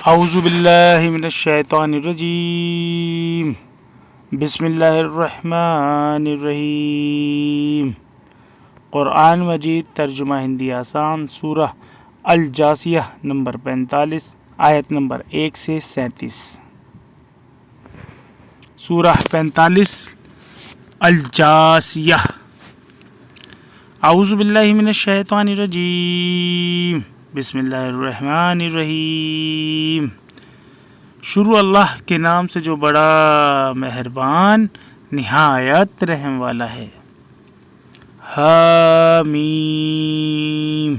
اعوذ باللہ من الشیطان الرجیم، بسم اللہ الرحمن الرحیم۔ قرآن مجید ترجمہ ہندی آسان، سورہ الجاثیہ نمبر 45، آیت نمبر 1 سے 37۔ سورہ 45 الجاثیہ۔ اعوذ باللہ من الشیطان الرجیم، بسم اللہ الرحمن الرحیم۔ شروع اللہ کے نام سے جو بڑا مہربان نہایت رحم والا ہے۔ حامیم۔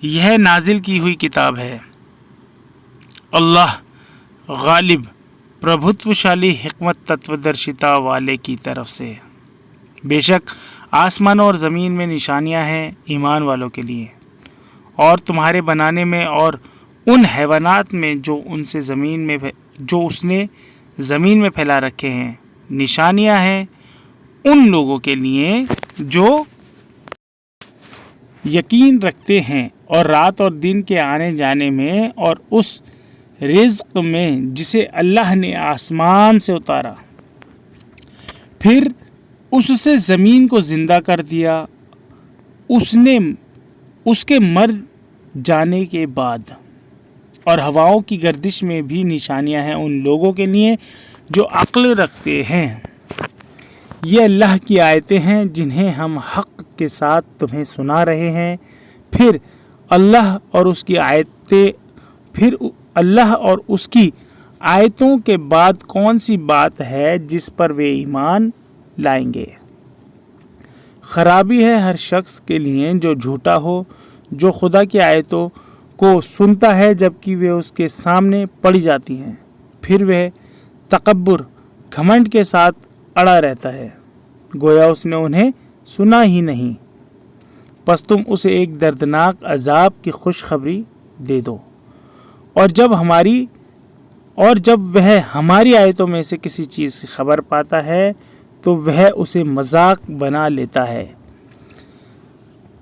یہ نازل کی ہوئی کتاب ہے اللہ غالب پربھتوشالی حکمت تتودرشتا والے کی طرف سے۔ بے شک آسمان اور زمین میں نشانیاں ہیں ایمان والوں کے لیے، اور تمہارے بنانے میں اور ان حیوانات میں جو اس نے زمین میں پھیلا رکھے ہیں، نشانیاں ہیں ان لوگوں کے لیے جو یقین رکھتے ہیں، اور رات اور دن کے آنے جانے میں اور اس رزق میں جسے اللہ نے آسمان سے اتارا، پھر اس سے زمین کو زندہ کر دیا اس کے مر جانے کے بعد، اور ہواؤں کی گردش میں بھی نشانیاں ہیں ان لوگوں کے لیے جو عقل رکھتے ہیں۔ یہ اللہ کی آیتیں ہیں جنہیں ہم حق کے ساتھ تمہیں سنا رہے ہیں۔ پھر اللہ اور اس کی آیتوں کے بعد کون سی بات ہے جس پر وہ ایمان لائیں گے؟ خرابی ہے ہر شخص کے لیے جو جھوٹا ہو، جو خدا کی آیتوں کو سنتا ہے جبکہ وہ اس کے سامنے پڑھی جاتی ہیں، پھر وہ تکبر گھمنڈ کے ساتھ اڑا رہتا ہے، گویا اس نے انہیں سنا ہی نہیں۔ پس تم اسے ایک دردناک عذاب کی خوشخبری دے دو، اور جب وہ ہماری آیتوں میں سے کسی چیز کی خبر پاتا ہے تو وہ اسے مذاق بنا لیتا ہے۔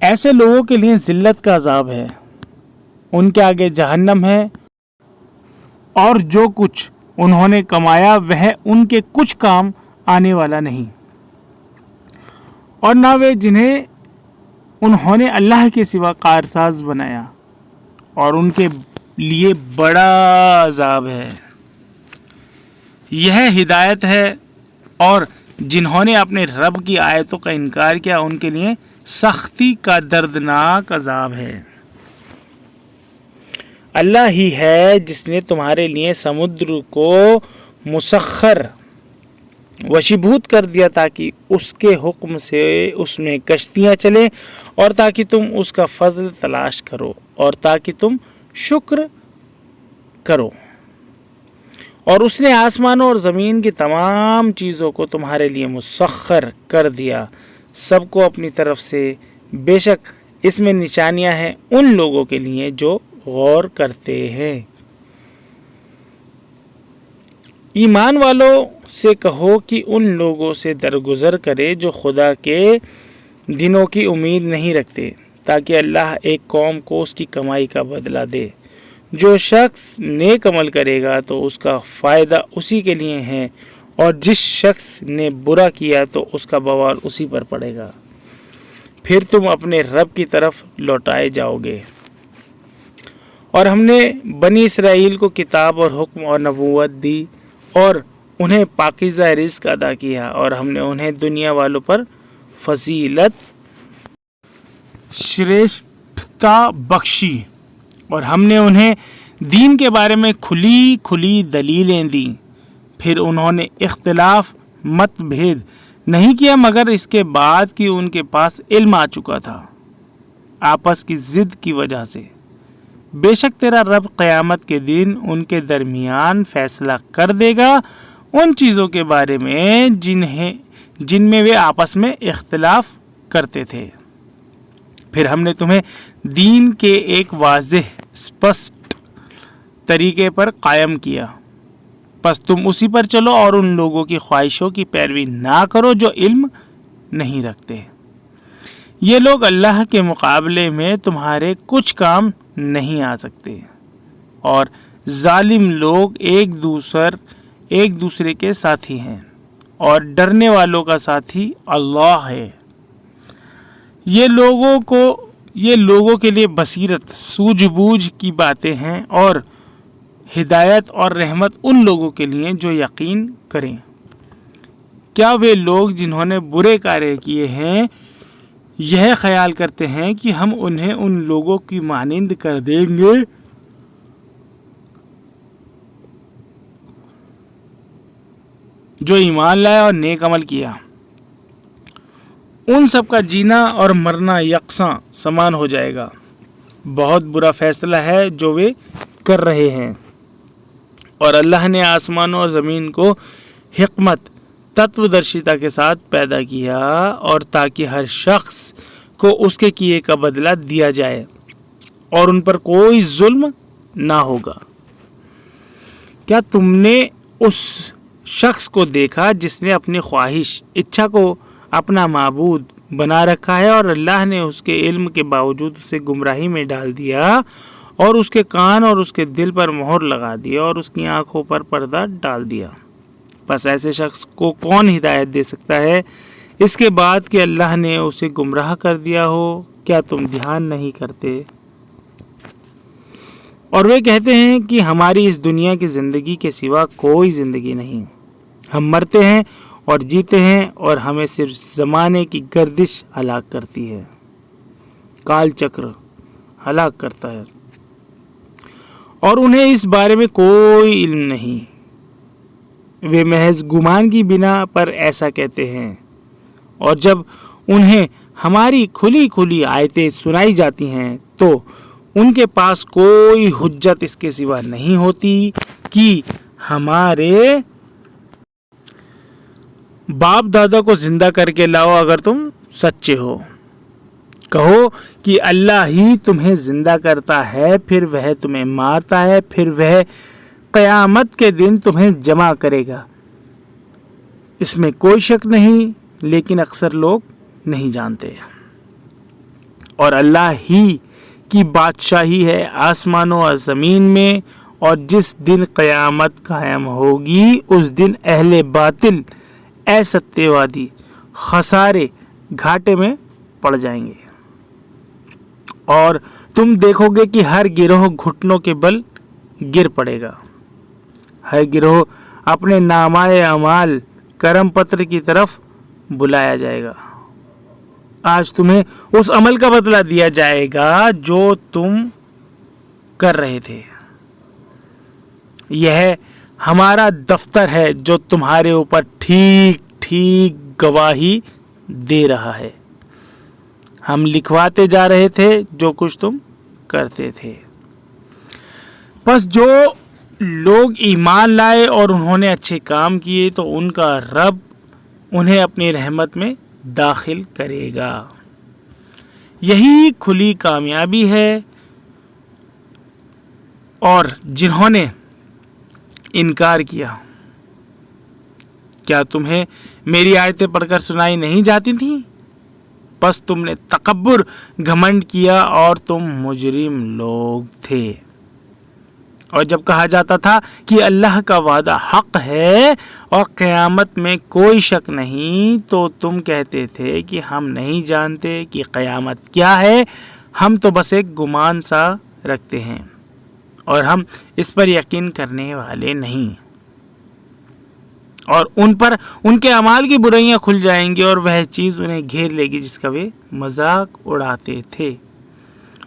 ایسے لوگوں کے لیے ذلت کا عذاب ہے، ان کے آگے جہنم ہے، اور جو کچھ انہوں نے کمایا وہ ان کے کچھ کام آنے والا نہیں، اور نہ وہ جنہیں انہوں نے اللہ کے سوا کارساز بنایا، اور ان کے لیے بڑا عذاب ہے۔ یہ ہدایت ہے، اور جنہوں نے اپنے رب کی آیتوں کا انکار کیا ان کے لیے سختی کا دردناک عذاب ہے۔ اللہ ہی ہے جس نے تمہارے لیے سمندر کو مسخر وشیبھوت کر دیا تاکہ اس کے حکم سے اس میں کشتیاں چلیں، اور تاکہ تم اس کا فضل تلاش کرو، اور تاکہ تم شکر کرو۔ اور اس نے آسمانوں اور زمین کی تمام چیزوں کو تمہارے لیے مسخر کر دیا، سب کو اپنی طرف سے۔ بے شک اس میں نشانیاں ہیں ان لوگوں کے لیے جو غور کرتے ہیں۔ ایمان والوں سے کہو کہ ان لوگوں سے درگزر کرے جو خدا کے دنوں کی امید نہیں رکھتے، تاکہ اللہ ایک قوم کو اس کی کمائی کا بدلہ دے۔ جو شخص نیک عمل کرے گا تو اس کا فائدہ اسی کے لیے ہے، اور جس شخص نے برا کیا تو اس کا بوال اسی پر پڑے گا، پھر تم اپنے رب کی طرف لوٹائے جاؤ گے۔ اور ہم نے بنی اسرائیل کو کتاب اور حکم اور نبوت دی، اور انہیں پاکیزہ رزق عطا کیا، اور ہم نے انہیں دنیا والوں پر فضیلت شریشٹھتا بخشی، اور ہم نے انہیں دین کے بارے میں کھلی کھلی دلیلیں دیں۔ پھر انہوں نے اختلاف مت بھید نہیں کیا مگر اس کے بعد کہ ان کے پاس علم آ چکا تھا، آپس کی ضد کی وجہ سے۔ بے شک تیرا رب قیامت کے دن ان کے درمیان فیصلہ کر دے گا ان چیزوں کے بارے میں جن میں وہ آپس میں اختلاف کرتے تھے۔ پھر ہم نے تمہیں دین کے ایک واضح اسپشٹ طریقے پر قائم کیا، پس تم اسی پر چلو، اور ان لوگوں کی خواہشوں کی پیروی نہ کرو جو علم نہیں رکھتے۔ یہ لوگ اللہ کے مقابلے میں تمہارے کچھ کام نہیں آ سکتے۔ اور ظالم لوگ ایک دوسرے کے ساتھی ہیں اور ڈرنے والوں کا ساتھی اللہ ہے۔ یہ لوگوں کے لیے بصیرت، سوجھ بوجھ کی باتیں ہیں اور ہدایت اور رحمت ان لوگوں کے لیے جو یقین کریں۔ کیا وہ لوگ جنہوں نے برے کارے کیے ہیں یہ خیال کرتے ہیں کہ ہم انہیں ان لوگوں کی مانند کر دیں گے؟ جو ایمان لائے اور نیک عمل کیا، ان سب کا جینا اور مرنا یکساں سمان ہو جائے گا۔ بہت برا فیصلہ ہے جو وہ کر رہے ہیں۔ اور اللہ نے آسمانوں اور زمین کو حکمت، تتودرشیتا کے ساتھ پیدا کیا اور تاکہ ہر شخص کو اس کے کیے کا بدلہ دیا جائے اور ان پر کوئی ظلم نہ ہوگا۔ کیا تم نے اس شخص کو دیکھا جس نے اپنی خواہش، اچھا کو اپنا معبود بنا رکھا ہے اور اللہ نے اس کے علم کے باوجود اسے گمراہی میں ڈال دیا اور اس کے کان اور اس کے دل پر مہر لگا دی اور اس کی آنکھوں پر پردہ ڈال دیا؟ پس ایسے شخص کو کون ہدایت دے سکتا ہے اس کے بعد کہ اللہ نے اسے گمراہ کر دیا ہو؟ کیا تم دھیان نہیں کرتے؟ اور وہ کہتے ہیں کہ ہماری اس دنیا کی زندگی کے سوا کوئی زندگی نہیں، ہم مرتے ہیں اور جیتے ہیں اور ہمیں صرف زمانے کی گردش ہلاک کرتی ہے، کال چکر ہلاک کرتا ہے، اور انہیں اس بارے میں کوئی علم نہیں۔ وہ محض گمان کی بنا پر ایسا کہتے ہیں، اور جب انہیں ہماری کھلی کھلی آیتیں سنائی جاتی ہیں تو ان کے پاس کوئی حجت اس کے سوا نہیں ہوتی کہ ہمارے باپ دادا کو زندہ کر کے لاؤ اگر تم سچے ہو۔ کہو کہ اللہ ہی تمہیں زندہ کرتا ہے، پھر وہ تمہیں مارتا ہے، پھر وہ قیامت کے دن تمہیں جمع کرے گا۔ اس میں کوئی شک نہیں، لیکن اکثر لوگ نہیں جانتے۔ اور اللہ ہی کی بادشاہی ہے آسمانوں اور زمین میں، اور جس دن قیامت قائم ہوگی اس دن اہل باطل اے ستے وادی خسارے گھاٹے میں پڑ جائیں گے، اور تم دیکھو گے کہ ہر گروہ گھٹنوں کے بل گر پڑے گا، ہر گروہ اپنے نامۂ اعمال کرم پتر کی طرف بلایا جائے گا۔ آج تمہیں اس عمل کا بدلہ دیا جائے گا جو تم کر رہے تھے۔ یہ ہمارا دفتر ہے جو تمہارے اوپر ٹھیک ٹھیک گواہی دے رہا ہے۔ ہم لکھواتے جا رہے تھے جو کچھ تم کرتے تھے۔ پس جو لوگ ایمان لائے اور انہوں نے اچھے کام کیے تو ان کا رب انہیں اپنی رحمت میں داخل کرے گا۔ یہی کھلی کامیابی ہے۔ اور جنہوں نے انکار کیا، کیا تمہیں میری آیتیں پڑھ کر سنائی نہیں جاتی تھیں؟ پس تم نے تکبر، گھمنڈ کیا اور تم مجرم لوگ تھے۔ اور جب کہا جاتا تھا کہ اللہ کا وعدہ حق ہے اور قیامت میں کوئی شک نہیں، تو تم کہتے تھے کہ ہم نہیں جانتے کہ قیامت کیا ہے، ہم تو بس ایک گمان سا رکھتے ہیں اور ہم اس پر یقین کرنے والے نہیں۔ اور ان پر ان کے اعمال کی برائیاں کھل جائیں گی اور وہ چیز انہیں گھیر لے گی جس کا وہ مذاق اڑاتے تھے،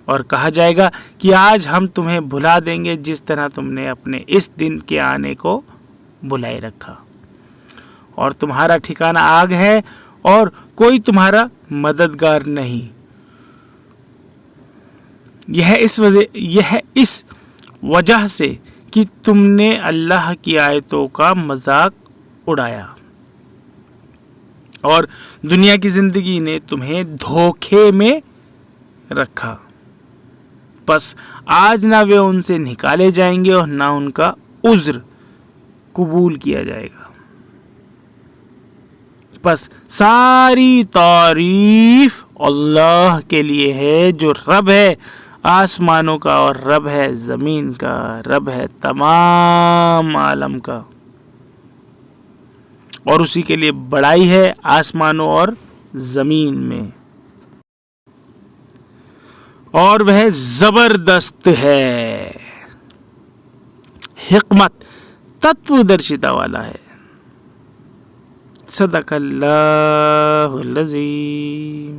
اور کہا جائے گا کہ آج ہم تمہیں بھلا دیں گے جس طرح تم نے اپنے اس دن کے آنے کو بلائے رکھا، اور تمہارا ٹھکانہ آگ ہے اور کوئی تمہارا مددگار نہیں۔ یہ اس وجہ سے کہ تم نے اللہ کی آیتوں کا مذاق اڑایا اور دنیا کی زندگی نے تمہیں دھوکے میں رکھا۔ پس آج نہ وہ ان سے نکالے جائیں گے اور نہ ان کا عذر قبول کیا جائے گا۔ پس ساری تعریف اللہ کے لیے ہے جو رب ہے آسمانوں کا اور رب ہے زمین کا، رب ہے تمام عالم کا، اور اسی کے لیے بڑائی ہے آسمانوں اور زمین میں، اور وہ زبردست ہے، حکمت تتو درشتا والا ہے۔ صدق اللہ العظیم۔